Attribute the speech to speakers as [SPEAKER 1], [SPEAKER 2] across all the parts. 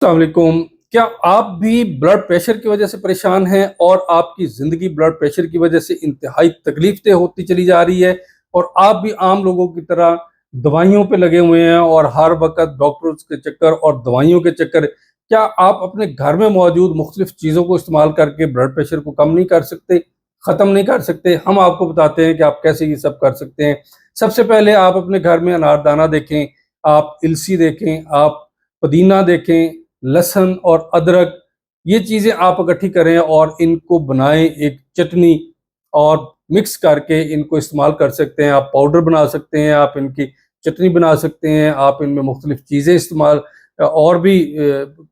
[SPEAKER 1] अस्सलाम वालेकुम। क्या आप भी ब्लड प्रेशर की वजह से परेशान हैं और आपकी ज़िंदगी ब्लड प्रेशर की वजह से इंतहाई तकलीफ़देह होती चली जा रही है और आप भी आम लोगों की तरह दवाइयों पे लगे हुए हैं और हर वक़्त डॉक्टर्स के चक्कर और दवाइयों के चक्कर, क्या आप अपने घर में मौजूद मुख्तलिफ़ चीज़ों को इस्तेमाल करके ब्लड प्रेशर को कम नहीं कर सकते, ख़त्म नहीं कर सकते? हम आपको बताते हैं कि आप कैसे ये सब कर सकते हैं। सबसे पहले आप अपने घर में अनारदाना देखें, आप इलसी देखें, आप पुदीना देखें, लहसुन और अदरक, ये चीज़ें आप इकट्ठी करें और इनको बनाएं एक चटनी और मिक्स करके इनको इस्तेमाल कर सकते हैं। आप पाउडर बना सकते हैं, आप इनकी चटनी बना सकते हैं, आप इनमें मुख्तलिफ चीज़ें इस्तेमाल और भी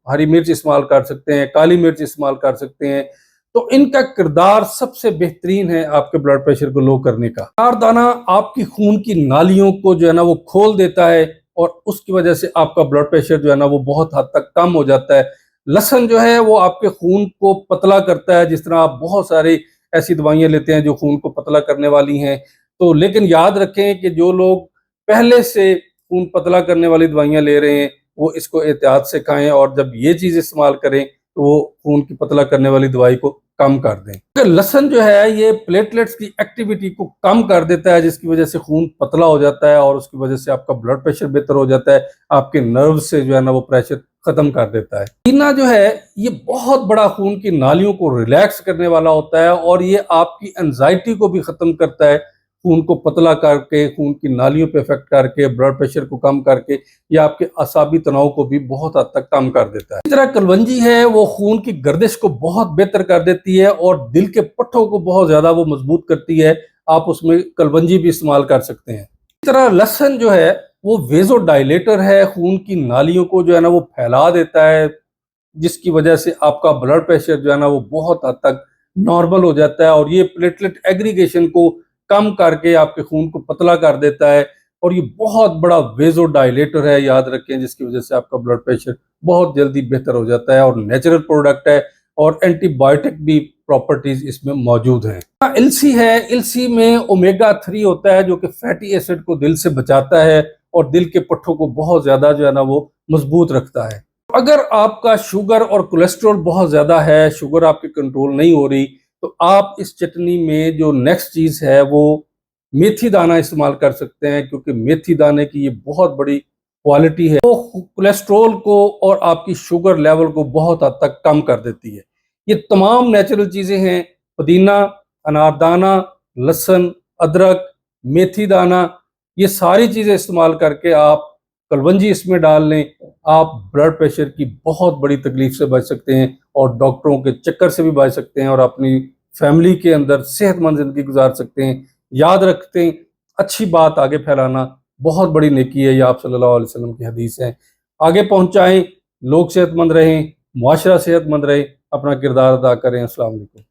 [SPEAKER 1] हरी मिर्च इस्तेमाल कर सकते हैं, काली मिर्च इस्तेमाल कर सकते हैं। तो इनका किरदार सबसे बेहतरीन है आपके ब्लड प्रेशर को लो करने का। अनारदाना आपकी खून की नालियों को जो है ना वो खोल देता है और उसकी वजह से आपका ब्लड प्रेशर जो है ना वो बहुत हद तक कम हो जाता है। लहसुन जो है वो आपके खून को पतला करता है, जिस तरह आप बहुत सारी ऐसी दवाइयाँ लेते हैं जो खून को पतला करने वाली हैं। तो लेकिन याद रखें कि जो लोग पहले से खून पतला करने वाली दवाइयाँ ले रहे हैं, वो इसको एहतियात से खाएँ और जब ये चीज़ इस्तेमाल करें, तो वो खून की पतला करने वाली दवाई को कम कर दें। तो लहसुन जो है ये प्लेटलेट्स की एक्टिविटी को कम कर देता है, जिसकी वजह से खून पतला हो जाता है और उसकी वजह से आपका ब्लड प्रेशर बेहतर हो जाता है। आपके नर्व से जो है ना वो प्रेशर खत्म कर देता है। पुदीना जो है ये बहुत बड़ा खून की नालियों को रिलैक्स करने वाला होता है और ये आपकी एंजाइटी को भी खत्म करता है। खून को पतला करके, खून की नालियों पे इफेक्ट करके, ब्लड प्रेशर को कम करके, ये आपके असाबी तनाव को भी बहुत हद तक कम कर देता है। इसी तरह कलवंजी है वो खून की गर्दिश को बहुत बेहतर कर देती है और दिल के पट्टों को बहुत ज्यादा वो मजबूत करती है। आप उसमें कलवंजी भी इस्तेमाल कर सकते हैं। इसी तरह लहसुन जो है वो वेजो डायलेटर है, खून की नालियों को जो है ना वो फैला देता है, जिसकी वजह से आपका ब्लड प्रेशर जो है ना वो बहुत हद तक नॉर्मल हो जाता है और ये प्लेटलेट एग्रीगेशन को कम करके आपके खून को पतला कर देता है और ये बहुत बड़ा वेजो डायलेटर है, याद रखें, जिसकी वजह से आपका ब्लड प्रेशर बहुत जल्दी बेहतर हो जाता है और नेचुरल प्रोडक्ट है और एंटीबायोटिक भी प्रॉपर्टीज इसमें मौजूद हैं। इलसी है, इलसी में ओमेगा 3 होता है जो कि फैटी एसिड को दिल से बचाता है और दिल के पट्टों को बहुत ज्यादा जो है ना वो मजबूत रखता है। अगर आपका शुगर और कोलेस्ट्रॉल बहुत ज़्यादा है, शुगर आपकी कंट्रोल नहीं हो रही, तो आप इस चटनी में जो नेक्स्ट चीज़ है वो मेथी दाना इस्तेमाल कर सकते हैं, क्योंकि मेथी दाने की ये बहुत बड़ी क्वालिटी है, वो कोलेस्ट्रॉल को और आपकी शुगर लेवल को बहुत हद तक कम कर देती है। ये तमाम नेचुरल चीज़ें हैं, पुदीना, अनारदाना, लहसुन, अदरक, मेथी दाना, ये सारी चीज़ें इस्तेमाल करके आप कलवंजी इसमें डाल लें, आप ब्लड प्रेशर की बहुत बड़ी तकलीफ से बच सकते हैं और डॉक्टरों के चक्कर से भी बच सकते हैं और अपनी फैमिली के अंदर सेहतमंद ज़िंदगी गुजार सकते हैं। याद रखते हैं, अच्छी बात आगे फैलाना बहुत बड़ी नेकी है, ये आप सल्लल्लाहु अलैहि वसल्लम की हदीस है। आगे पहुँचाएँ, लोग सेहतमंद रहें, मुआशरा सेहतमंद रहे, अपना किरदार अदा करें। अस्सलाम वालेकुम।